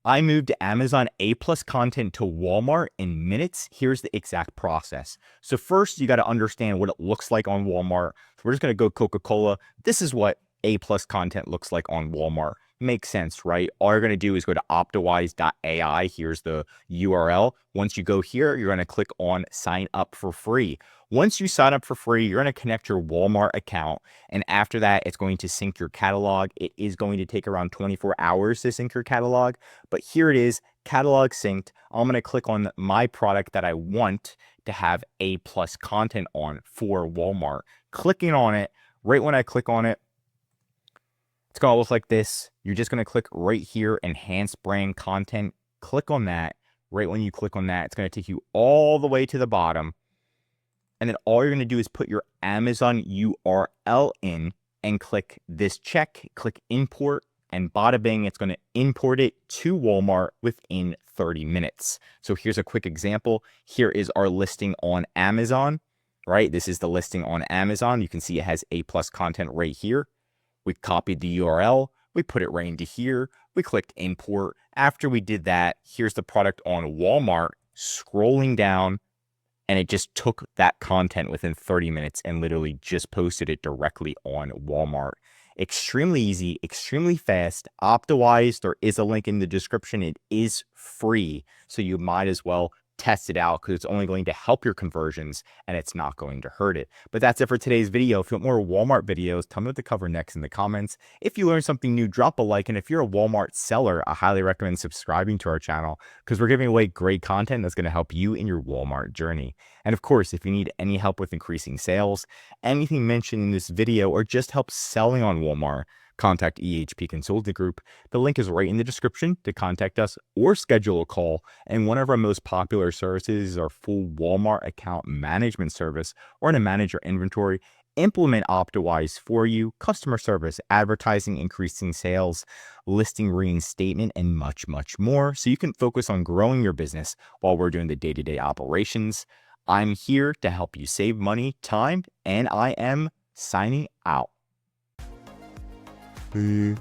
I moved Amazon A+ content to Walmart in minutes. Here's the exact process. So first, you got to understand what it looks like on Walmart. So we're just going to go Coca-Cola. This is what A+ content looks like on Walmart. Makes sense, right? All you're going to do is go to Optimize.AI. Here's the URL. Once you go here, you're going to click on sign up for free. Once you sign up for free, you're going to connect your Walmart account. And after that, it's going to sync your catalog. It is going to take around 24 hours to sync your catalog. But here it is, catalog synced. I'm going to click on my product that I want to have A+ content on for Walmart. Clicking on it, right when I click on it, it's going to look like this. You're just going to click right here, enhance brand content. Click on that. Right when you click on that, it's going to take you all the way to the bottom. And then all you're going to do is put your Amazon URL in and click this check, click import, and bada bing, it's going to import it to Walmart within 30 minutes. So here's a quick example. Here is our listing on Amazon, right? This is the listing on Amazon. You can see it has A+ content right here. We copied the URL. We put it right into here. We clicked import. After we did that, here's the product on Walmart, scrolling down, and it just took that content within 30 minutes and literally just posted it directly on Walmart. Extremely easy, extremely fast. Optimize, there is a link in the description. It is free, so you might as well test it out because it's only going to help your conversions and it's not going to hurt it. But that's it for today's video. If you want more Walmart videos, tell me what to cover next in the comments. If you learned something new, drop a like. And if you're a Walmart seller, I highly recommend subscribing to our channel because we're giving away great content that's going to help you in your Walmart journey. And of course, if you need any help with increasing sales, anything mentioned in this video, or just help selling on Walmart, contact EHP Consulting Group. The link is right in the description to contact us or schedule a call. And one of our most popular services is our full Walmart account management service, or to manage your inventory, implement Optimize for you, customer service, advertising, increasing sales, listing reinstatement, and much, much more. So you can focus on growing your business while we're doing the day-to-day operations. I'm here to help you save money, time, and I am signing out. Peace.